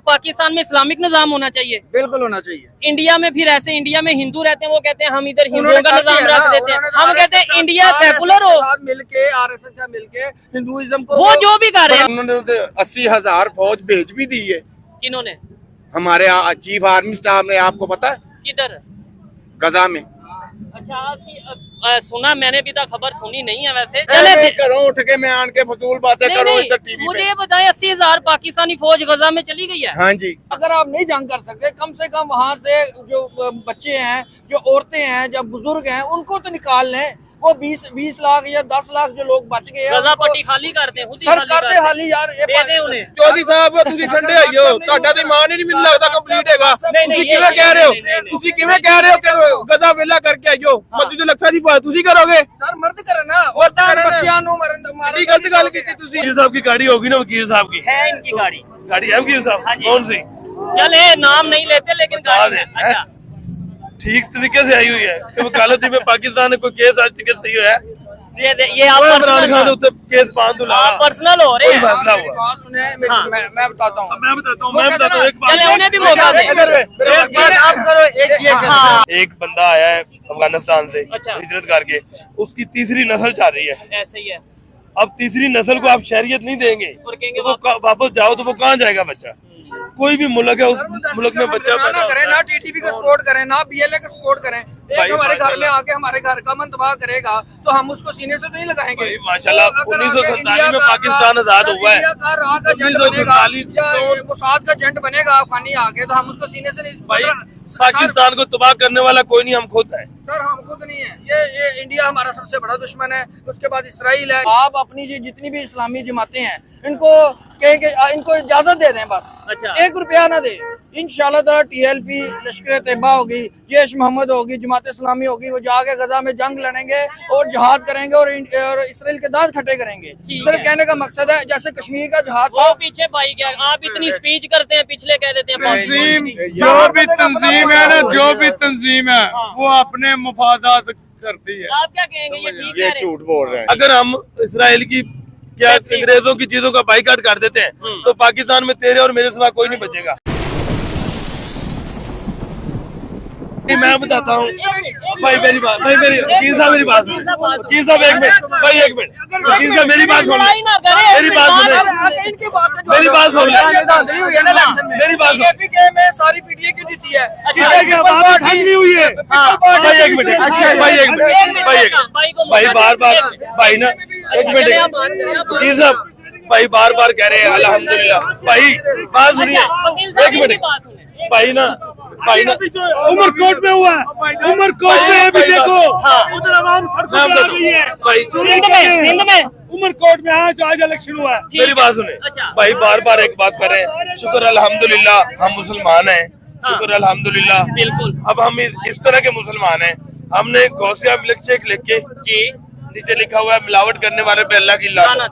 पाकिस्तान में इस्लामिक निजाम होना चाहिए, बिल्कुल होना चाहिए। इंडिया में फिर ऐसे, इंडिया में हिंदू रहते हैं, वो कहते हैं हम इधर हिंदुओं का निजाम रख देते हैं, हम कहते हैं इंडिया सेकुलर हो, मिलके आरएसएस से मिलके हिंदुइज्म को वो जो भी कर रहे हैं। उन्होंने 80,000 फौज भेज भी दी है। किन्होंने? हमारे चीफ आर्मी स्टाफ ने, आपको पता है? किधर? गजा में। अच्छा, सुना मैंने भी, खबर सुनी नहीं है वैसे। चले करो उठ के, मैं आन के फजूल बातें करो इधर टीवी पे। मुझे ये बताएं, 80,000 पाकिस्तानी फौज गजा में चली गई है। हाँ जी। अगर आप नहीं जंग कर सकते, कम से कम वहाँ से जो बच्चे हैं, जो औरतें हैं, जो बुजुर्ग हैं, उनको तो निकाल लें। वो 20 लाख या 10 लाख जो लोग बच गए, गजा पट्टी खाली करते हैं, सर करते हाली यार। चौधरी साहब ਤੁਸੀਂ ਠੰਡੇ ਆਇਓ, ਤੁਹਾਡਾ ਤੇ ਇਮਾਨ ਹੀ ਨਹੀਂ ਮੈਨੂੰ ਲੱਗਦਾ ਕੰਪਲੀਟ ਹੈਗਾ। ਤੁਸੀਂ ਕਿਵੇਂ ਕਹਿ ਰਹੇ ਹੋ, ਤੁਸੀਂ ਕਿਵੇਂ ਕਹਿ ਰਹੇ ਹੋ ਕਿ ਗਦਾ ਵੇਲਾ ਕਰਕੇ ਆਇਓ, ਮੱਦੀ ਦੇ ਲੱਖਾਂ ਦੀ ਤੁਸੀਂ ਕਰੋਗੇ? सर मर्द करे ना, औरतां बच्चियां नु बड़ी गलत गल की ਤੁਸੀਂ। वकील साहब की गाड़ी होगी ना, वकील साहब की है, इनकी गाड़ी है वकील साहब। कौन सी? चले नाम नहीं लेते, लेकिन गाड़ी है। अच्छा, ठीक तरीके से आई हुई है कि वकालत में पाकिस्तान में कोई केस आज तक सही हुआ है? ये आप इमरान खान उत्ते केस बांध दो, आप पर्सनल हो रहे हैं। मसला हुआ। बात सुने, मैं बताता हूँ एक बात। चले उन्हें भी मौका दें। आप करो। एक बंदा आया है अफगानिस्तान से अच्छा। हिजरत करके, उसकी तीसरी नस्ल चल रही है। ऐसे ही है। अब तीसरी नस्ल को आप शहरियत नहीं देंगे और कहेंगे तो वो वापस जाओ तो वो कहाँ जाएगा बच्चा? कोई भी मुल्क है, उस मुल्क में बच्चा पैदा करें ना, टीटीपी का सपोर्ट करें ना, बीएलए का सपोर्ट करें। एक हमारे घर में आके हमारे घर का मन तबाह करेगा तो हम उसको सीने से तो नहीं लगाएंगे। माशाल्लाह 1947 में पाकिस्तान आजाद हुआ है, 1947 मोसाद का एजेंट बनेगा अफगानी आके, तो हम उसको सीने से नहीं। भाई पाकिस्तान को तबाह करने वाला कोई नहीं, हम खुद है। सर हम खुद नहीं है, ये इंडिया हमारा सबसे बड़ा दुश्मन है, उसके बाद इसराइल है। आप अपनी जितनी भी इस्लामी जमातें हैं, इनको कहें कि इनको इजाजत दे दें बस। अच्छा। 1 रुपया ना दे। इंशाल्लाह ताला TLP, लश्कर तैयबा होगी, जैश मोहम्मद होगी, जमात इस्लामी होगी, वो जाके गजा में जंग लड़ेंगे और जहाद करेंगे और इसराइल के दांत खट्टे करेंगे। सिर्फ कहने का मकसद है, जैसे कश्मीर का जहाद वो पीछे भाई क्या आप इतनी स्पीच करते हैं, पिछले कह देते हैं जो भी तंजीम है ना, जो भी तंजीम है वो अपने मुफादात करती है। आप क्या कहेंगे? ये ठीक ये है? झूठ बोल रहे हैं। अगर हम इसराइल की क्या अंग्रेजों की चीजों का बाइकाट कर देते हैं तो पाकिस्तान में तेरे और मेरे सिवा कोई नहीं बचेगा। मैं बताता हूँ भाई, मेरी बात, भाई मेरी वकील साहब मेरी बात सुनो, वकील साहब 1 मिनट भाई, 1 मिनट वकील साहब मेरी बात सुनो, मेरी बात सुनो, मेरी बात सुनो, मेरी बात सुनो। में सारी पीटीए क्यों जीती है? हुई है भाई, 1 मिनट भाई, 1 मिनट भाई, बार भाई ना 1 मिनट वकील साहब भाई बार कह रहे हैं अल्हम्दुलिल्लाह। भाई बात सुनिए 1 मिनट भाई ना उमरकोट में हुआ है, उमरकोट में भी देखो उधर आवाम सड़कों पे आ गई है भाई, सिंध में उमरकोट में आज इलेक्शन हुआ है। मेरी बात सुने भाई, बार एक बात करें, शुक्र अल्हम्दुलिल्लाह हम मुसलमान हैं, शुक्र अल्हम्दुलिल्लाह। बिल्कुल। अब हम इस तरह के मुसलमान हैं, हमने गौसिया मिल्क शेक लिख के जी नीचे लिखा हुआ है मिलावट करने वाले पे अल्लाह की लानत।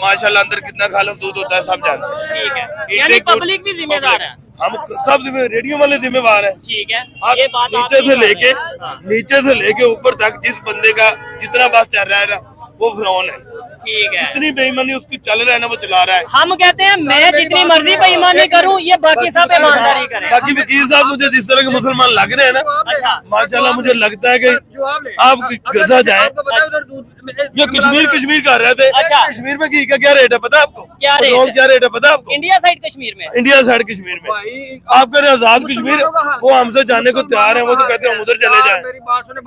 माशाल्लाह अंदर कितना खालम दूध होता है सब जानते हैं। ठीक है, यानी पब्लिक भी जिम्मेदार है, हम सब रेडियो वाले जिम्मेवार हैं। ठीक है, आप ये बात नीचे से लेके ऊपर तक जिस बंदे का जितना बात चल रहा है ना, वो फिरौन है। ठीक है, जितनी बेईमानी उसकी चल रहा है ना, वो चला रहा है। हम कहते हैं मैं जितनी मर्जी बेईमानी करूं, ये बाकी सब ईमानदारी करें। बाकी वकील साहब मुझे जिस तरह के मुसलमान लग रहे हैं ना, अच्छा माशाल्लाह मुझे लगता है कि आप गजा जाए। ये कश्मीर कर रहे थे। अच्छा। कश्मीर में घी का क्या रेट है पता है आपको? क्या रेट है? क्या रेट है पता है आपको? इंडिया साइड कश्मीर में, इंडिया साइड कश्मीर में आप कह रहे हैं आजाद कश्मीर, वो हमसे जाने को तैयार है, वो तो कहते हैं हम उधर चले जाएं। मेरी बात सुने,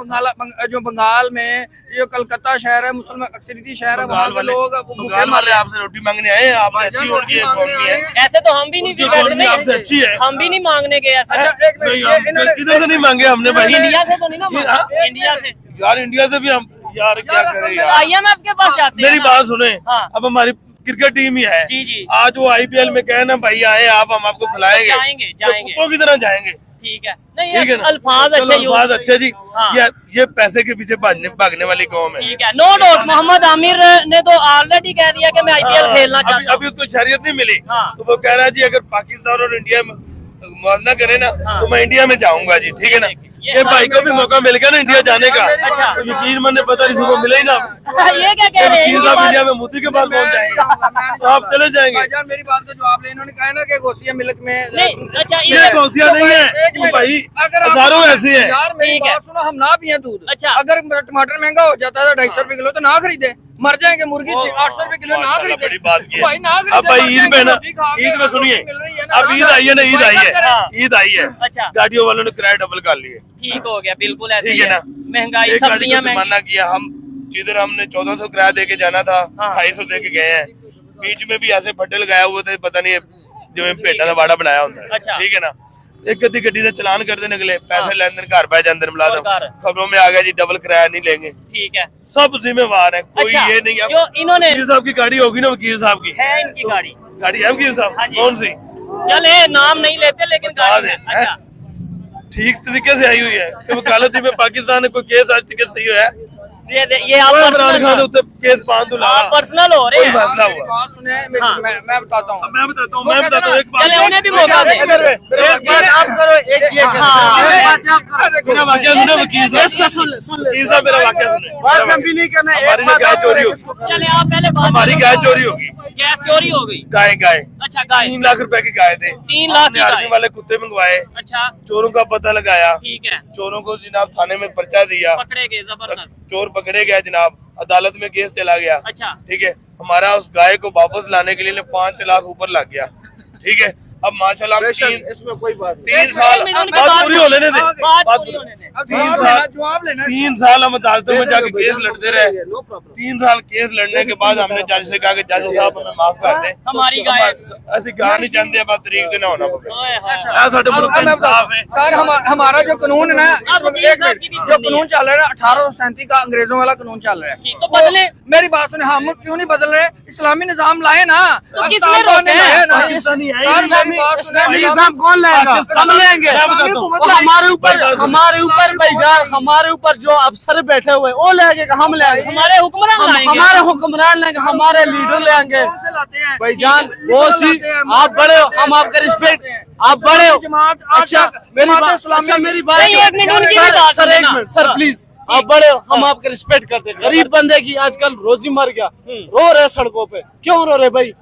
जो बंगाल में जो कलकत्ता शहर है, मुसलमान अक्सरियती शहर है, वहाँ के लोग भूखे मर रहे हैं। आपसे रोटी मांगने आए हैं, आप अच्छी उनकी इकोनॉमी है, ऐसे तो हम भी नहीं, वैसे नहीं आपसे अच्छी है, हम भी नहीं मांगने गए ऐसा। किधर से नहीं मांगे हमने भाई, इंडिया से तो नहीं ना मांगा, इंडिया से यार, इंडिया से भी हम यार क्या करें यार। IMF के पास जाते हैं। मेरी बात सुने, हाँ। अब हमारी क्रिकेट टीम ही है जी। आज वो IPL में कहे ना भाई आए आप, हम आपको खिलाएंगे, जाएंगे कुत्तों की तरह जाएंगे। ठीक है, नहीं ठीक है ना, अल्फाज अच्छे, अल्फाज अच्छे जी। हाँ। ये पैसे के पीछे भागने वाली कौम है। ठीक है, नो डाउट। मोहम्मद आमिर ने तो ऑलरेडी कह दिया कि मैं IPL खेलना चाहता हूं। अभी उसको शरीयत नहीं मिली, हाँ। तो वो कह रहा है जी अगर पाकिस्तान और इंडिया में मुआवजा करे ना, तो मैं इंडिया में जाऊंगा जी। ठीक है ना, ये भाई को भी मौका मिल गया ना इंडिया जाने का। अच्छा। तो यकीन माने पता नहीं सुबह मिले ही ना। ये क्या कह रहे हैं? वकील साहब इंडिया में मोदी के पास पहुंच जाएंगे तो आप चले जाएंगे। भाईजान मेरी बात का जवाब ले, इन्होंने कहा ना कि गौसिया मिल्क में नहीं, अच्छा ये गौसिया नहीं है भाई, हजारों ऐसे हैं। यार मेरी ठीक है। बात सुनो, हम ना पिए दूध। अच्छा। अगर टमाटर महंगा हो जाता है 250 रुपए किलो तो ना खरीदे, मर जाएंगे। मुर्गी 800 रुपए किलो ना माशाल्लाह, खरीदे। बड़ी बात की है। भाई ना खरीदे, अब भाई मर ईद में ना, जाएंगे, खा के ईद में सुनिए, मिल रही है ना। अब ईद आई है ना, ईद आई है, ईद आई है। अच्छा। गाड़ियों वालों ने किराया डबल कर लिए। ठीक हो गया, बिल्कुल ऐसे ठीक ही है ना, महंगाई, एक गाड़ी सब्जियां को जुर्माना किया। हम जिधर हमने 1400 किराया दे के जाना था, हाँ। 250 दे के गए हैं। बीच में भी ऐसे फट्टे लगाए हुए थे, पता नहीं जो भेटा का वाड़ा बनाया होता है। अच्छा। ठीक है ना, एक गद्दी गड्डी से चलान कर दे निकले, पैसे लेन देन घर पै जाते मुलाजम। और घर। खबरों में आ गया जी डबल किराया नहीं लेंगे। ठीक है। सब जिम्मेवार है, कोई अच्छा, ये नहीं है। जो इन्होंने वकील साहब की गाड़ी होगी ना, वकील साहब की है इनकी गाड़ी, गाड़ी है वकील साहब। हाँ जी। कौन सी? चले नाम नहीं लेते लेकिन बता गाड़ी दे, है। हैं? अच्छा, ठीक तरीके से आई हुई है कि वकालती में पाकिस्तान ने कोई केस आज तक सही हुआ है? ये आप कोई इमरान खान पर्सनल, उत्ते केस बांध दो आप पर्सनल हो रहे कोई हैं। मसला मेरी हुआ। बात सुने, हाँ। मैं बताता हूँ। मैं बताता हूँ एक बात। चले उन्हें भी मौका दें। एक बात आप करो, एक ये हाँ। मेरा वाकया सुने वकील साहब, वकील साहब मेरा वाकया सुने। हमारी ना गाय चोरी होगी, चले आप पहले बात हमारी करो। गाय चोरी होगी। गैस चोरी हो गई। गाय गाय अच्छा, गाय 3 लाख रुपए की गाय थे। 3 लाख की आर्मी गाय। वाले कुत्ते मंगवाए, अच्छा, चोरों का पता लगाया, ठीक है, चोरों को जनाब थाने में पर्चा दिया, पकड़े गए, जबरदस्त। चोर पकड़े गए जनाब, अदालत में केस चला गया। अच्छा, ठीक है, हमारा उस गाय को वापस लाने के लिए 5 लाख ऊपर लग गया। ठीक है, अब माशाल्लाह इसमें कोई बात 3 साल एक मिनट, बात पूरी हो लेने दे, बात बात पूरी होने दें। 3 लेना 3 साल हम अदालतों में जाके केस लड़ते रहे। 3 साल केस लड़ने के बाद हमने जज से कहा कि जज साहब हमें माफ कर दें, हमारी गाय ऐसी गाय नहीं चाहते, अब तरीक देना होना पड़े। ओए हाय। ऐसा साढ़े मुल्क का इंसाफ है। सर हमारा जो कानून है ना, अब वकील एक साहब मिनट, की भी जो सुनिए। कानून चल रहा है ना 1837 का अंग्रेजों वाला कानून चल रहा है, ठीक, तो बदले। मेरी बात सुने, हम क्यों नहीं बदल रहे? इस्लामी निजाम लाए ना, तो किसने तालिबान ने रोका है? लाया ना। पाकिस्तानी है, सर, इस्लामी- मेरी बात सुने, इस्लामी निजाम कौन लाएगा? हम लेंगे। मैं बताता हूँ। वो हमारे ऊपर भाईजान, हमारे ऊपर जो अफसर बैठे हुए वो लेंगे, हम लेंगे। हमारे हुक्मरान लाएंगे। हमारे हुक्मरान लेंगे, हमारे लीडर लेंगे। कौन से लाते हैं? भाईजान वो सी आप बड़े हो, हम आपका रिस्पेक्ट, आप बड़े हो। जमात आज अच्छा तक मेरी जमात बात, इस्लामी- अच्छा मेरी बात, नहीं, एक मिनट उनकी भी बात सर एक सुनना। मिनट सर प्लीज, आप बड़े हो, हम आपका रिस्पेक्ट करते हैं। गरीब बंदे की आजकल रोजी मर गया, रो रहे सड़कों पे, क्यों रो रहे भाई?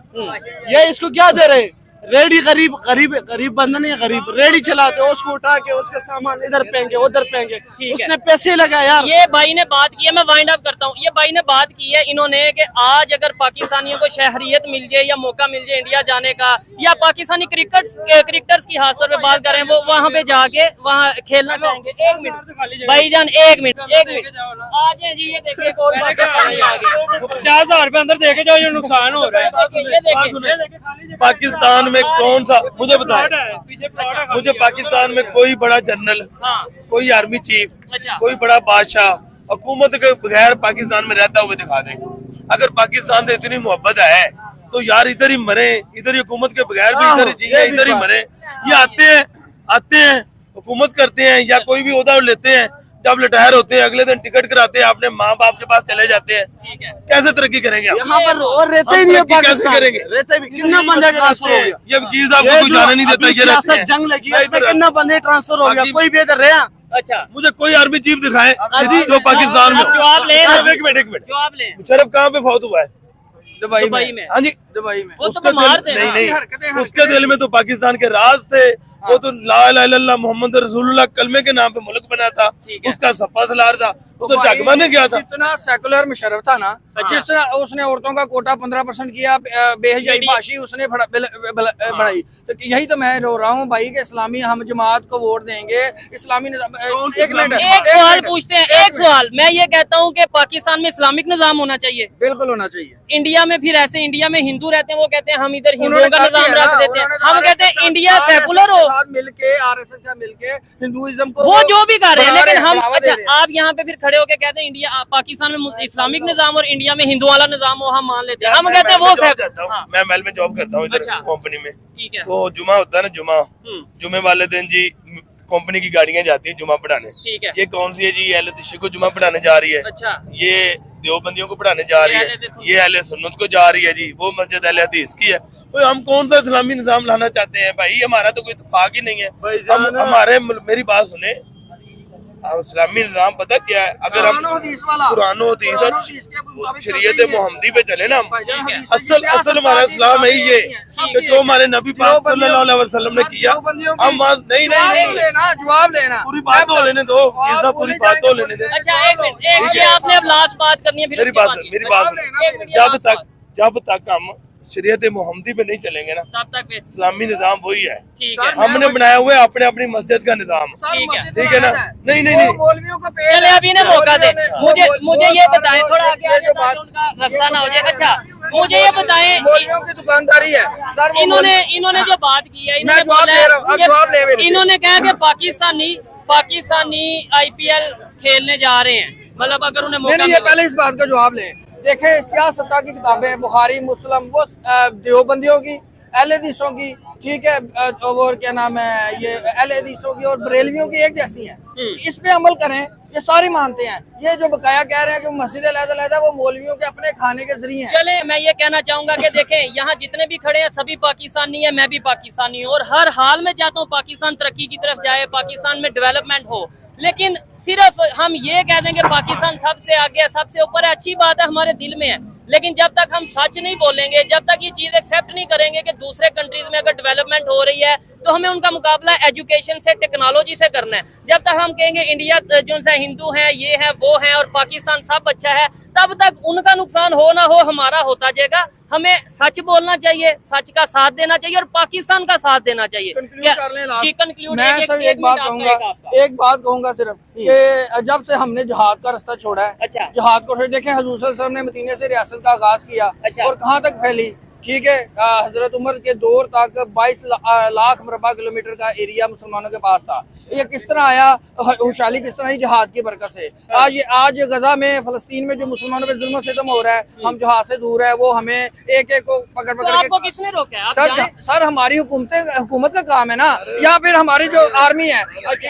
ये इसको क्या दे रहे? रेडी गरीब गरीब गरीब बंदा नहीं है, गरीब रेडी चलाते हो, उसको उठा के उसका सामान इधर फेंके उधर फेंके, ठीक है। उसने पैसे लगाए यार। ये भाई ने बात की है, मैं वाइंड अप करता हूँ। ये भाई ने बात की है इन्होंने कि आज अगर पाकिस्तानियों को शहरियत मिल जाए या मौका मिल जाए इंडिया जाने का, या पाकिस्तानी क्रिकेटर्स की खासतौर पे बात करें, वो वहाँ पे जाके वहाँ खेलना चाहेंगे। एक मिनट भाईजान, एक मिनट आ जाए जी। ये देखिए एक और पाकिस्तानी आ गए। 50,000 रुपए अंदर देके जाओ, ये नुकसान हो रहा है। ये देखिए पाकिस्तान में कौन सा, मुझे बताएं, मुझे पाकिस्तान में कोई बड़ा जनरल, हाँ, कोई आर्मी चीफ, अच्छा, कोई बड़ा बादशाह हुकूमत के बगैर पाकिस्तान में रहता हुआ दिखा दे। अगर पाकिस्तान से इतनी मोहब्बत है तो यार इधर ही मरे, इधर ही हुकूमत के बगैर भी इधर ही जिए, इधर ही मरे। ये आते हैं हुकूमत करते हैं या कोई भी ओहदा लेते हैं, जब रिटायर होते हैं अगले दिन टिकट कराते हैं, अपने माँ बाप के पास चले जाते हैं। ठीक है। कैसे तरक्की करेंगे आप? यहाँ पर और रहते ही हम नहीं है तरक्की कैसे पाकिस्तान, करेंगे? रहते भी कितना बंदा ट्रांसफर हो गया। ये वकील साहब को ये कोई जो जाने नहीं देता, अभी ये रहते सियासत हैं। जंग लगी है, मैं इसमें इधर- कितना बंदे ट्रांसफर हो गया, बाकी- कोई भी इधर रहे हैं? अच्छा, मुझे कोई आर्मी चीफ दिखाए अजी, जो पाकिस्तान में। आप जवाब लें। एक मिनट जवाब लें। मुशर्रफ कहाँ पे फौत हुआ है? दुबई दुबई में। हाँ जी, दुबई में वो तो उसके बीमार दिल- थे नहीं ना। नहीं, हरकतें- उसके दिल में तो पाकिस्तान के राज थे। वो तो ला इलाहा इल्लल्लाह मोहम्मद रसूलुल्लाह कलमे के नाम पे मुल्क बना था, ठीक है। उसका सपा सलार था, वो तो भाई, जगमाने गया था। जितना सेकुलर मुशर्रफ था ना, जिस तरह उसने औरतों का कोटा 15% किया, बेहजाई भाषी उसने बढ़ाई, तो यही तो मैं रो रहा हूँ भाई कि इस्लामी हम जमात को वोट देंगे, इस्लामी निजाम। एक मिनट, एक सवाल पूछते हैं, एक सवाल। मैं ये कहता हूँ कि पाकिस्तान में इस्लामिक निजाम होना चाहिए। बिल्कुल होना चाहिए। इंडिया में फिर ऐसे, इंडिया में हिंदू रहते हैं, वो कहते हैं हम इधर हिंदुओं उन्होंने का कहा निजाम कि रख ना, देते हैं। उन्होंने हम कहते हैं इंडिया सेकुलर हो, मिलके RSS से मिलके हिंदुइज्म को वो जो भी कर रहे हैं, बढ़ा लेकिन हम बढ़ावा दे अच्छा, रहे हैं। आप यहाँ पे फिर खड़े होके कहते हैं इंडिया पाकिस्तान में इस्लामिक निजाम और इंडिया में हिंदू वाला निजाम हो, हम मान लेते हैं। हम कहते हैं वो हाँ, मैं महल में जॉब करता हूँ इधर अच्छा। कंपनी में। ठीक है। तो जुमा होता है ना, जुमा जुमे वाले दिन जी कंपनी की गाड़ियां जाती है जुमा पढ़ाने। ठीक है। ये कौन सी है जी? ये अहले दिशी को जुमा पढ़ाने जा रही है। अच्छा, ये देवबंदियों को पढ़ाने जा रही है, ये अहले सुन्नत को जा रही है जी, वो मस्जिद अहले हदीस की है। तो हम कौन सा इस्लामी निजाम लाना चाहते हैं भाई? हमारा तो कोई इत्तेफाक ही नहीं है। हम हमारे मेरी बात सुने, अब इस्लामी निज़ाम पता क्या है, अगर हम कुरान और हदीस और शरीयत मोहम्मदी पे चले ना, असल हमारा इस्लाम है ये कि जो हमारे नबी पाक सल्लल्लाहु अलैहि वसल्लम ने किया हम नहीं जवाब लेना, पूरी बात हो लेने दो, पूरी बात हो लेने दो। अच्छा एक मिनट, ये आपने अब लास्ट बात करनी है, मेरी बात जब तक हम शरीयत मोहम्मदी पे नहीं चलेंगे ना तब तक इस्लामी निज़ाम वही है। ठीक है, हमने बनाया हुआ है अपने अपनी मस्जिद का निज़ाम, ठीक है ना। नहीं मौलवियों का चले अभी ना मौका दे, मुझे ये बताएं, थोड़ा आगे आगे ताकि उनका रास्ता ना हो जाए। अच्छा मुझे ये बताएं, मौलवियों की दुकानदारी है सर। इन्होंने जो बात की है, इन्होंने कहा कि पाकिस्तानी IPL खेलने जा रहे हैं, मतलब अगर उन्हें मौका ये पहले इस बात का जवाब लें। देखें सियासत की किताबें बुखारी मुस्लिम वो देवबंदियों की, अहले हदीसों की, ठीक है, और क्या नाम है ये अहले हदीसों की और बरेलवियों की एक जैसी हैं। इस पे अमल करें, ये सारी मानते हैं। ये जो बकाया कह रहे हैं कि मस्जिद अलग-अलग वो मौलवियों के अपने खाने के जरिए हैं। चले मैं ये कहना चाहूंगा कि देखें यहाँ जितने भी खड़े हैं सभी पाकिस्तानी है, मैं भी पाकिस्तानी हूँ और हर हाल में चाहता हूँ पाकिस्तान तरक्की की तरफ जाए, पाकिस्तान में डेवलपमेंट हो। लेकिन सिर्फ हम ये कह देंगे पाकिस्तान सबसे आगे है, सबसे ऊपर है, अच्छी बात है, हमारे दिल में है, लेकिन जब तक हम सच नहीं बोलेंगे, जब तक ये चीज एक्सेप्ट नहीं करेंगे कि दूसरे कंट्रीज में अगर डेवलपमेंट हो रही है तो हमें उनका मुकाबला एजुकेशन से, टेक्नोलॉजी से करना है। जब तक हम कहेंगे इंडिया जो सा हिंदू है, ये है वो है और पाकिस्तान सब अच्छा है, तब तक उनका नुकसान हो ना हो हमारा होता जाएगा। हमें सच बोलना चाहिए, सच का साथ देना चाहिए और पाकिस्तान का साथ देना चाहिए। मैं सिर्फ एक बात कहूंगा सिर्फ कि जब से हमने जहाद का रास्ता छोड़ा है, अच्छा जहाद को देखें, हुजूर सल्लल्लाहु अलैहि वसल्लम ने मदीने से रियासत का आगाज किया, अच्छा। और कहाँ तक फैली, ठीक है, हजरत उमर के दौर तक 22 लाख मरबा किलोमीटर का एरिया मुसलमानों के पास था। ये किस तरह आया, खुशहाली किस तरह ही जहाद की बरकत से। आज गजा में फलस्तीन में जो मुसलमानों पे जुल्म सितम हो रहा है, हम जहाद से दूर है, वो हमें एक एक को पकड़ तो आपको किसने रोका है? सर हमारी हुकूमत का काम है ना, या फिर हमारी जो आर्मी है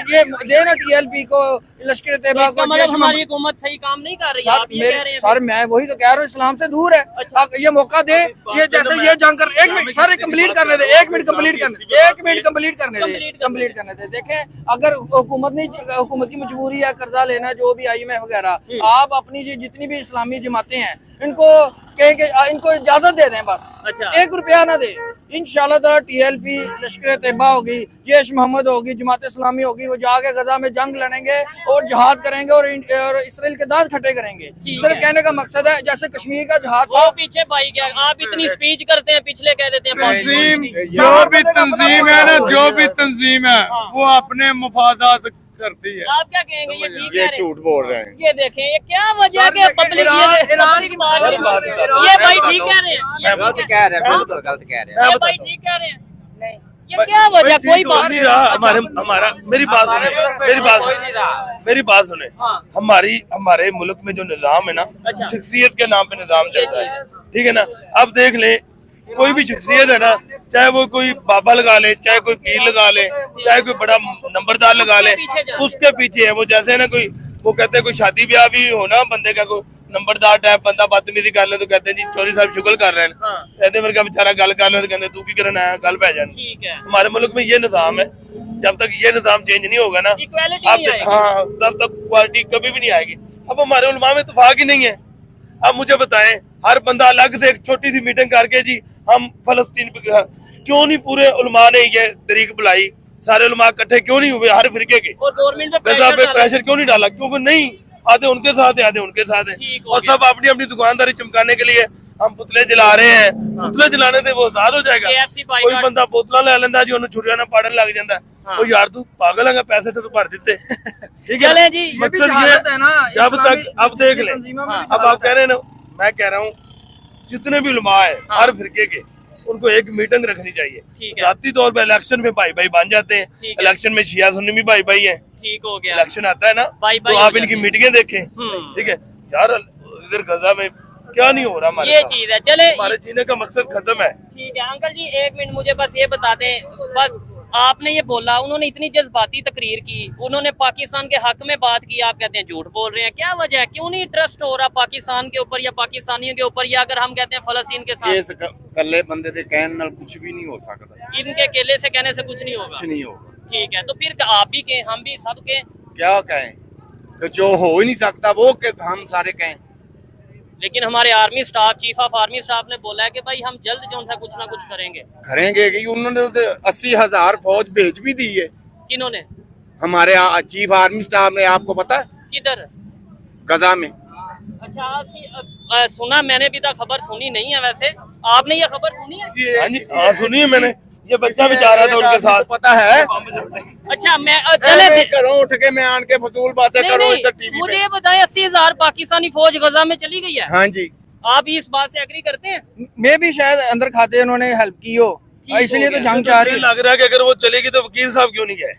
ये देना TLP को, लश्कर तैयबा को। मतलब हमारी हुकूमत सही काम नहीं कर रही है, आप ये कह रहे हैं? सर मैं वही तो कह रहा हूँ, इस्लाम से दूर है। अच्छा। ये मौका दे, ये जैसे ये जंग कर, एक मिनट सर कंप्लीट करने दे, एक मिनट कंप्लीट करने दे। देखें अगर हुकूमत की मजबूरी है कर्जा लेना, जो भी IMF वगैरह, आप अपनी जितनी भी इस्लामी जमातें हैं इनको कहें कि इनको इजाजत दे दें बस। अच्छा। 1 रुपया ना दे, इंशाल्लाह ताला TLP, लश्कर तैयबा होगी, जैश मोहम्मद होगी, जमात इस्लामी होगी, वो जाके गजा में जंग लड़ेंगे और जहाद करेंगे और इसराइल के दांत खट्टे करेंगे। सिर्फ कहने का मकसद है, जैसे कश्मीर का जहाद था। पीछे भाई क्या आप इतनी स्पीच करते हैं, पिछले कह देते हैं जो भी तंजीम है ना, जो भी तंजीम है वो अपने मुफादात करती है। आप क्या कहेंगे? ये ठीक ये झूठ बोल रहे हैं। ये देखें, ये क्या वजह के पब्लिक ये भाई ठीक कह रहे हैं, गलत कह रहे हैं, बिल्कुल गलत कह रहे हैं। ये भाई ठीक कह रहे हैं, नहीं ये क्या वजह? कोई बात नहीं रहा हमारा मेरी बात सुने, हमारे मुल्क में जो निजाम है ना, शख्सियत के नाम पे निजाम चलता है, ठीक है ना। अब देख ले, कोई भी शख्सियत है ना, चाहे वो कोई बाबा लगा ले, चाहे कोई पीर लगा ले, चाहे कोई बड़ा नंबरदार लगा ले, उसके पीछे है वो। जैसे ना कोई वो कहते हैं कोई शादी ब्याह भी हो ना, बंदे का कोई नंबरदार टाइप बंदा बदतमीजी कर ले तो कहते हैं जी चौधरी साहब शुगल कर रहे हैं, कहते मेरे का बेचारा गल कर ले तो कहते तू की करना है, गल पै जाए। हमारे मुल्क में ये निजाम है, जब तक ये निजाम चेंज नहीं होगा ना, हाँ तब तक क्वालिटी कभी भी नहीं आएगी। अब हमारे उलमा में इत्तेफाक ही नहीं है। अब मुझे बताएं, हर बंदा अलग से एक छोटी सी मीटिंग करके जी हम फलस्तीन पे, क्यों नहीं पूरे उलमा ने ये तरीक बुलाई, सारे उलमा इकट्ठे क्यों नहीं हुए हर फिरके के, गजा पे प्रेशर क्यों नहीं डाला? क्योंकि नहीं, आधे उनके साथ है, आधे उनके साथ है, और सब अपनी अपनी दुकानदारी चमकाने के लिए हम पुतले जला रहे हैं। पुतले जलाने से वो आजाद हो जाएगा। कोई बंदा बोतला ले लेंदा जी, उन्हें छुरिया ना पाड़न लग जाता, ओ यार तू पागल है, पैसे तो तू भर देते। ठीक है जी, मकसद ये है ना, जब तक अब देख ले, अब आप कह रहे हैं ना, मैं कह रहा हूँ जितने भी उलमा है हर फिरके के, उनको एक मीटिंग रखनी चाहिए। जाती तौर पर इलेक्शन में भाई भाई बन जाते हैं, इलेक्शन में शिया सुन्नी भी भाई भाई है, ठीक हो गया, इलेक्शन आता है ना तो आप इनकी मीटिंगें देखें। ठीक है यार, इधर गजा में क्या नहीं हो रहा हमारे, ये चीज है। चले, हमारे जीने का मकसद खत्म है। ठीक है अंकल जी, 1 मिनट मुझे बस ये बता दें, बस आपने ये बोला, उन्होंने इतनी जज्बाती तकरीर की, उन्होंने पाकिस्तान के हक में बात की, आप कहते हैं झूठ बोल रहे हैं, क्या वजह है? क्यों नहीं ट्रस्ट हो रहा पाकिस्तान के ऊपर या पाकिस्तानियों के ऊपर, या अगर हम कहते हैं फलस्तीन के साथ? कल्ले बंदे दे कहने नाल कुछ भी नहीं हो सकता, इनके अकेले से कहने से कुछ नहीं होगा, कुछ नहीं होगा। ठीक है, तो फिर आप भी कहें, हम भी सब कहें, क्या कहें? कि जो हो ही नहीं सकता वो कि हम सारे कहें। लेकिन हमारे army staff, chief of army staff ने बोला है कि भाई हम जल्द जो सा कुछ ना कुछ करेंगे कि उन्होंने तो 80,000 फौज भेज भी दी है। किन्होंने? हमारे चीफ आर्मी स्टाफ ने, आपको पता है? किधर? गजा में। अच्छा, सुना मैंने भी तो खबर सुनी नहीं है। वैसे आपने ये खबर सुनी है? हाँ जी, हाँ सुनी है मैंने। ये बच्चा भी जा रहा था उनके साथ, पता है? अच्छा, मैं चले करो उठ के मैं आन के फजूल बातें करो इधर टीवी मुझे ये बताएं, 80,000 पाकिस्तानी फौज गजा में चली गई है। हाँ जी, आप इस बात से एग्री करते हैं? मैं भी शायद अंदर खाते उन्होंने हेल्प की हो, इसलिए तो जंग चाह रही लग रहा है कि अगर वो चलेगी तो वकील साहब क्यों नहीं गए?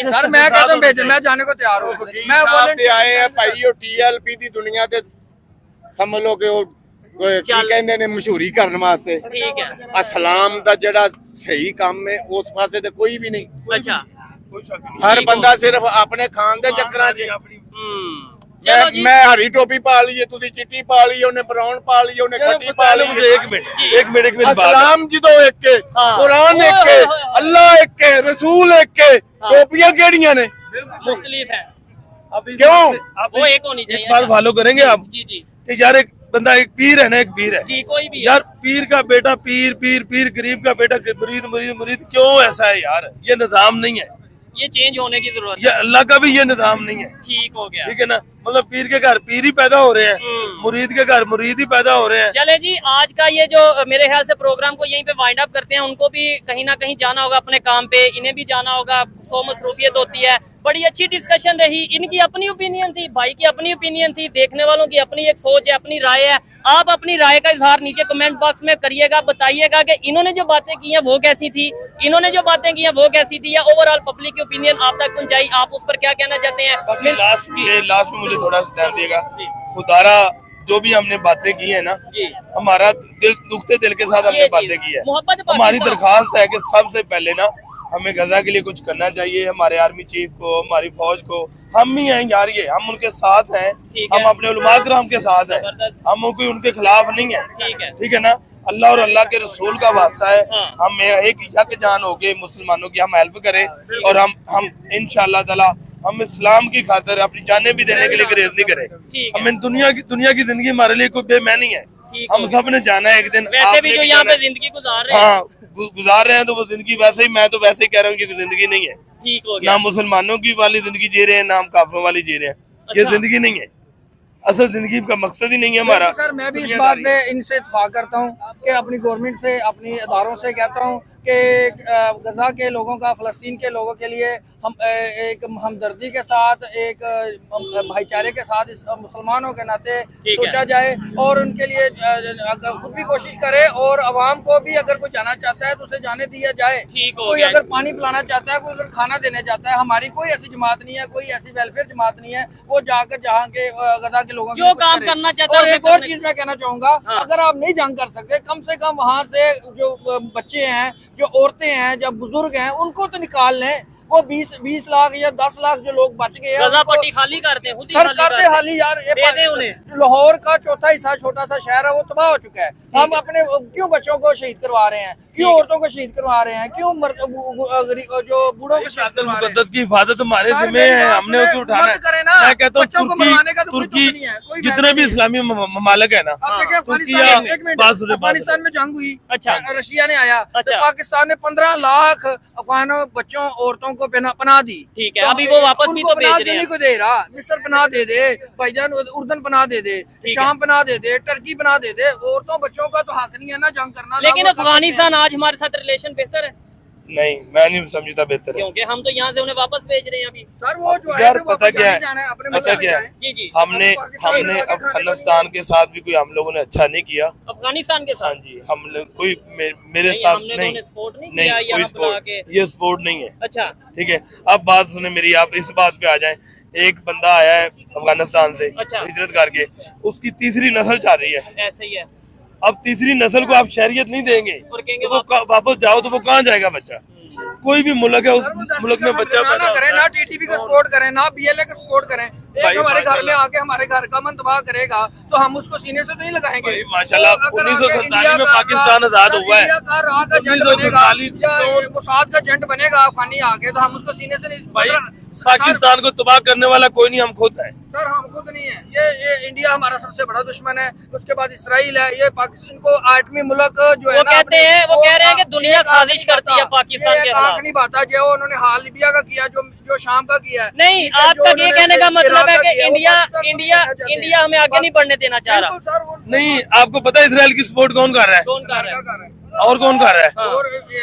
सर मैं कहता हूं भेजे, मैं जाने को तैयार हूं। मैं वॉलंटियर आए हैं भाई, टीएलपी दी दुनिया ते समझ लो कि वो की कहंदे ने मशहूरी करने वास्ते। ठीक है। असलाम दा जेड़ा सही काम है उस पासे ते कोई भी नहीं। अच्छा, हर बंदा सिर्फ अपने खान दे चक्करां च। चलो जी। मैं हरी टोपी पा ली है, तुसी चिट्टी पा ली है, उन्हें ब्राउन पा ली है, उन्हें खट्टी पा ली है। एक मिनट असलाम जी तो एक के, कुरान एक के, अल्लाह एक के, रसूल एक के, टोपियां केड़ियां ने? मुख्तलिफ है। क्यों? वो एक होनी चाहिए। एक बात फॉलो करेंगे आप जी जी कि यार एक बंदा, एक पीर है ना, एक पीर है जी, कोई भी है। यार, पीर का बेटा पीर, पीर पीर गरीब का बेटा मुरीद, मुरीद मुरीद, क्यों ऐसा है यार? ये निजाम नहीं है, ये चेंज होने की जरूरत ये अल्लाह का भी ये निजाम नहीं है। ठीक हो गया। ठीक है ना, मतलब पीर के घर पीर ही पैदा हो रहे हैं, मुरीद के घर मुरीद ही पैदा हो रहे हैं। चले जी, आज का ये जो मेरे ख्याल से प्रोग्राम को यहीं पे वाइंड अप करते हैं। उनको भी कहीं ना कहीं जाना होगा अपने काम पे, इन्हें भी जाना होगा, 100 मसरूफियत होती है। बड़ी अच्छी डिस्कशन रही, इनकी अपनी ओपिनियन थी, भाई की अपनी ओपिनियन थी, देखने वालों की अपनी एक सोच है, अपनी राय है। आप अपनी राय का इजहार नीचे कमेंट बॉक्स में करिएगा, बताइएगा कि इन्होंने जो बातें की हैं वो कैसी थी, इन्होंने जो बातें की हैं वो कैसी थी, या ओवरऑल पब्लिक की ओपिनियन आप तक पहुंचाई, आप उस पर क्या कहना चाहते हैं? लास्ट में मुझे थोड़ा सा टाइम देगा। खुदारा जो भी हमने बातें की है ना, हमारा दिल दुखते दिल के साथ हमने बातें की है। हमारी दरखास्त है कि सबसे पहले ना हमें गजा के लिए कुछ करना चाहिए। हमारे आर्मी चीफ को, हमारी फौज को, हम ही हैं यार, ये हम उनके साथ हैं, हम अपने उलमा किराम के साथ हैं, हम उनके खिलाफ नहीं है। ठीक है ना, अल्लाह और अल्लाह के रसूल का वास्ता है। हम एक यक जान हो गए मुसलमानों की, हम हेल्प करें और हम इंशाअल्लाह ताला हम इस्लाम की खातिर अपनी जानें भी देने के लिए गुरेज नहीं करें। हमें दुनिया की जिंदगी हमारे लिए कोई बेमानी है, हम सब ने जाना है एक दिन। वैसे भी जो यहाँ पे जिंदगी गुजार रहे हैं, हाँ गुजार रहे हैं, तो वो जिंदगी वैसे ही, मैं तो वैसे ही कह रहा हूँ कि जिंदगी नहीं है। ठीक हो गया। ना मुसलमानों की वाली जिंदगी जी रहे हैं, ना हम काफिरों वाली जी रहे हैं। ये जिंदगी नहीं है, असल जिंदगी का मकसद ही नहीं है हमारा। सर मैं भी इस बात पे इनसे इत्तेफाक करता हूँ कि अपनी गवर्नमेंट से, अपनी अदारों से कहता हूँ कि गजा के लोगों का, फलस्तीन के लोगों के लिए हम एक हमदर्दी के साथ, एक भाईचारे के साथ इस मुसलमानों के नाते सोचा जाए और उनके लिए खुद भी कोशिश करे और अवाम को भी अगर कोई जाना चाहता है तो उसे जाने दिया जाए। कोई अगर पानी पिलाना चाहता है, कोई अगर खाना देने चाहता है, हमारी कोई ऐसी जमात नहीं है, कोई ऐसी वेलफेयर जमात नहीं है, वो जाकर जहाँ के गजा के लोगों जो काम करना चाहता है। और एक और चीज मैं कहना चाहूंगा, अगर आप नहीं जंग कर सकते, कम से कम वहाँ से जो बच्चे हैं, जो औरतें हैं, जो बुजुर्ग हैं, उनको तो निकाल लें। वो 20 लाख या 10 लाख जो लोग बच गए हैं, पट्टी खाली करते हैं, सर करते हाली यार। लाहौर का चौथा हिस्सा, छोटा सा शहर है, वो तबाह हो चुका है। हम अपने क्यों बच्चों को शहीद करवा रहे हैं, क्यों औरतों को शहीद करवा रहे हैं, क्यों जो बूढ़ों को शहीद करवा रहे हैं? की हिफाजत हमारे जिम्मे है, हमने उसे उठाना है। मैं कहता हूँ तुर्की जितने भी इस्लामी ममालिक है ना, अफगानिस्तान में जंग हुई, अच्छा रशिया ने आया, पाकिस्तान ने 15 लाख अफगानों बच्चों औरतों को पनाह दी। ठीक है, अभी वो वापस भी तो भेज रहे हैं। को दे रहा, मिस्र पनाह दे दे, भाईजान उर्दन पनाह दे दे, शाम पनाह दे दे, टर्की पनाह दे दे। औरतों बच्चों का तो हक नहीं है ना जंग करना। लेकिन अफगानिस्तान आज हमारे साथ रिलेशन बेहतर है? नहीं, मैं नहीं समझता बेहतर है, क्योंकि हम तो यहाँ से उन्हें वापस भेज रहे हैं अभी। सर वो जो यार पता क्या है, अच्छा क्या है, जी जी, हमने अफगानिस्तान के साथ भी कोई हम लोगों ने अच्छा नहीं किया। अफगानिस्तान के साथ? हाँ जी, हम कोई मेरे साथ नहीं, सपोर्ट नहीं नहीं कोई सपोर्ट, ये सपोर्ट नहीं है। अच्छा ठीक है, अब बात सुने मेरी, आप इस बात पे आ जाएं। एक बंदा आया है अफगानिस्तान से हिजरत करके, उसकी तीसरी नस्ल चाह रही है। ऐसे ही है। अब तीसरी नस्ल को आप शहरियत नहीं देंगे, तो वापस जाओ तो वो कहाँ जाएगा बच्चा? कोई भी मुल्क है, उस मुल्क में बच्चा ना करें, ना टीटीपी को सपोर्ट करें, ना बीएलए को सपोर्ट करें। एक हमारे घर में आके हमारे घर का मन तबाह करेगा तो हम उसको सीने से तो नहीं लगाएंगे। माशाल्लाह 1947 में पाकिस्तान आजाद हुआ है, 1947 का जेंट बनेगा, अफगानी आके तो हम उसको सीने से नहीं। पाकिस्तान को तबाह करने वाला कोई नहीं, हम खुद है। सर हम खुद नहीं है, ये इंडिया हमारा सबसे बड़ा दुश्मन है, उसके बाद इसराइल है। ये पाकिस्तान को आठवीं मुल्क जो है वो कहते हैं, वो कह रहे हैं कि दुनिया साजिश करती है पाकिस्तान के खिलाफ। नहीं बाता जो उन्होंने हाल लिबिया का किया, जो शाम का किया है। नहीं, आपका ये कहने का मतलब है कि इंडिया हमें आगे नहीं बढ़ने देना चाह रहा। नहीं, आपको पता है इसराइल की सपोर्ट कौन कर रहा है? कौन कर रहा है? और कौन कर रहा है?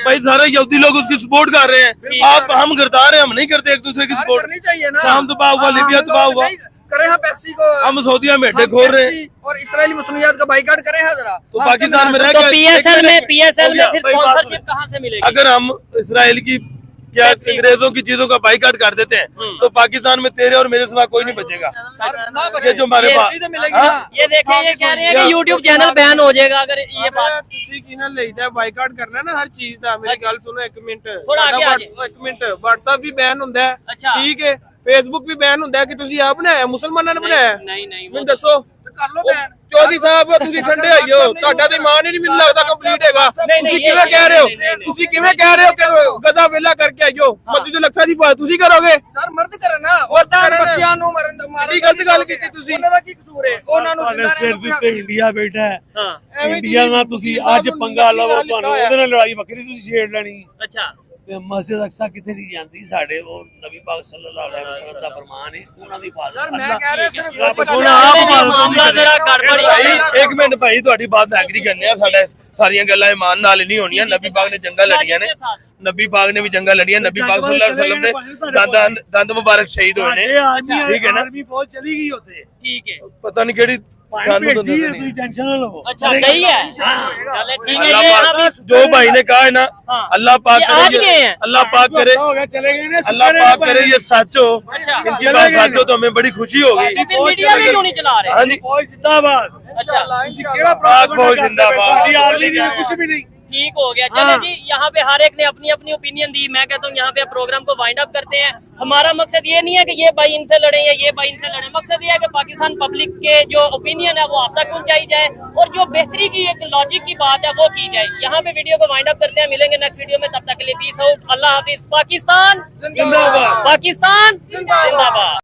भाई सारे यहूदी लोग उसकी सपोर्ट कर रहे हैं। आप हम गद्दार हैं, हम नहीं करते एक दूसरे की सपोर्ट। करनी चाहिए ना। शाम तबाह हुआ, लीबिया तबाह हुआ, करें हाँ पेप्सी को, हम सऊदीया में अड्डे खोल रहे हैं और इसराइली मसनूयात का बाइकाट करें हाँ जरा। तो पाकिस्तान में रह तो गए। पीएसएल में फिर स्पॉन्सरशिप कहाँ से मिलेगी? अगर हम इसराइल की क्या अंग्रेजों की चीजों का बाइकाट कर देते हैं तो पाकिस्तान में तेरे और मेरे सिवा कोई नहीं बचेगा। ये जो हमारे पास ये देखें, ये कह रहे हैं कि YouTube चैनल बैन हो जाएगा अगर ये बात। ਤੁਸੀਂ ਕੀ ਨਾਲ ਲਈਦਾ ਬਾਈਕਾਟ ਕਰਨਾ ਨਾ ਹਰ ਚੀਜ਼ ਦਾ। ਮੇਰੀ ਗੱਲ ਸੁਣੋ ਇੱਕ ਮਿੰਟ, ਥੋੜਾ ਅੱਗੇ ਆ ਜਾਓ। ਇੱਕ ਮਿੰਟ। WhatsApp ਵੀ ਬੈਨ ਹੁੰਦਾ ਹੈ, ਅੱਛਾ। ਠੀਕ ਹੈ। Facebook ਵੀ ਬੈਨ ਹੁੰਦਾ ਹੈ ਕਿ ਤੁਸੀਂ ਆਪ ਬਣਾਇਆ, ਮੁਸਲਮਾਨਾਂ ਨੇ ਬਣਾਇਆ। नहीं ਮੈਨੂੰ ਦੱਸੋ, ਕਰ ਲੋ ਬੈਨ। ਚੌਧਰੀ ਸਾਹਿਬ ਤੁਸੀਂ ਠੰਡੇ ਹੋਈਓ, ਤੁਹਾਡਾ ਤੇ ਇਮਾਨ ਹੀ ਨਹੀਂ ਮੈਨੂੰ ਲੱਗਦਾ ਕੰਪਲੀਟ ਹੈਗਾ। ਤੁਸੀਂ ਕਿਵੇਂ ਕਹਿ ਰਹੇ ਹੋ? ਤੁਸੀਂ ਕਿਵੇਂ ਕਹਿ ਰਹੇ ਹੋ ਕਿ ਗਦਾ ਵੇਲਾ ਕਰਕੇ ਆਇਓ? ਮੱਦੀ ਦੇ ਲੱਖਾਂ ਦੀ ਬਾਤ ਤੁਸੀਂ ਕਰੋਗੇ? ਸਰ ਮਰਦ ਕਰਨ ਨਾ, ਔਰਤਾਂ ਬੱਚਿਆਂ ਨੂੰ ਮਾਰੀ ਗਲਤ ਗੱਲ ਕੀਤੀ ਤੁਸੀਂ। ਉਹਨਾਂ ਦਾ ਕੀ ਕਸੂਰ ਹੈ? ਉਹਨਾਂ ਨੂੰ ਤੁਹਾਡੇ ਸਿਰ ਦੇ ਉੱਤੇ ਇੰਡੀਆ ਬੈਠਾ ਹੈ। हाँ, ਇੰਡੀਆ ਨਾਲ ਤੁਸੀਂ ਅੱਜ ਪੰਗਾ ਲਵੋ, ਤੁਹਾਨੂੰ ਉਹਦੇ ਨਾਲ ਲੜਾਈ ਵੱਖਰੀ ਤੁਸੀਂ ਛੇੜ ਲੈਣੀ। अच्छा। ਤੇ ਮਸਜਿਦ ਅਕਸਾ ਕਿਤੇ ਨਹੀਂ ਜਾਂਦੀ, ਸਾਡੇ ਉਹ ਨਬੀ ਪਾਕ ਸੱਲੱਲਾਹੁ ਅਲੈਹਿ ਵਸੱਲਮ ਦਾ ਫਰਮਾਨ ਹੈ, ਉਹਨਾਂ ਦੀ ਹਿਫਾਜ਼ਤ ਮੈਂ ਕਹਿ ਰਿਹਾ ਸਿਰਫ ਹੁਣ ਆਪ ਮਾਮਲਾ ਜਰਾ ਗੜਬੜੀ ਭਾਈ ਇੱਕ ਮਿੰਟ ਭਾਈ, ਤੁਹਾਡੀ ਬਾਤ ਐਗਰੀ ਕਰਨੇ ਆ। ਸਾਡੇ ਸਾਰੀਆਂ ਗੱਲਾਂ ਇਮਾਨ ਨਾਲ ਨਹੀਂ ਹੋਣੀਆਂ। ਨਬੀ ਪਾਕ ਨੇ ਜੰਗਾਂ ਲੜੀਆਂ ਨੇ, ਨਬੀ ਪਾਕ ਨੇ ਵੀ ਜੰਗਾਂ ਲੜੀਆਂ। ਨਬੀ ਪਾਕ ਸੱਲੱਲਾਹੁ ਅਲੈਹਿ ਵਸੱਲਮ ਦੇ ਦੰਦ ਮੁਬਾਰਕ ਸ਼ਹੀਦ ਹੋਏ ਨੇ, ਠੀਕ ਹੈ ਨਾ। ਆਰਮੀ ਫੌਜ ਚਲੀ ਗਈ ਉੱਥੇ, ठीक है। ਪਤਾ ਨਹੀਂ ਕਿਹੜੀ ਸਾਨੂੰ ਤਾਂ ਭੇਜੀ ਹੈ, ਨਹੀਂ। ਤੁਸੀਂ ਟੈਨਸ਼ਨ ਨਾ ਲਵੋ। अच्छा सही है, चले ठीक है। अल्लाह ये पाक अभी जो भाई ने कहा है ना, हाँ। अल्लाह पाक ये आज गए हैं। अल्लाह पाक करे, हो गया, चले गए ना, अल्लाह पाक करे ये सच हो, अच्छा। इनकी बात सच हो तो हमें बड़ी खुशी होगी। फिर मीडिया भी क्यों नहीं चला रहे? हाँ जी, फौज जिंदाबाद। अच्छा केड़ा पाक फौज जिंदाबाद। साडी आर्मी नहीं, कुछ भी नहीं। ठीक हो गया। चले जी, यहाँ पे हर एक ने अपनी अपनी ओपिनियन दी। मैं कहता हूँ यहाँ पे प्रोग्राम को वाइंड अप करते हैं। हमारा मकसद ये नहीं है कि ये भाई इनसे लड़े या ये भाई इनसे लड़े। मकसद ये है कि पाकिस्तान पब्लिक के जो ओपिनियन है वो आप तक पहुंचाई जाए और जो बेहतरी की एक लॉजिक की बात है वो की जाए। यहाँ पे वीडियो को वाइंड अप करते हैं, मिलेंगे नेक्स्ट वीडियो में, तब तक के लिए पीस आउट, अल्लाह हाफिज। पाकिस्तान जिंदाबाद, पाकिस्तान जिंदाबाद।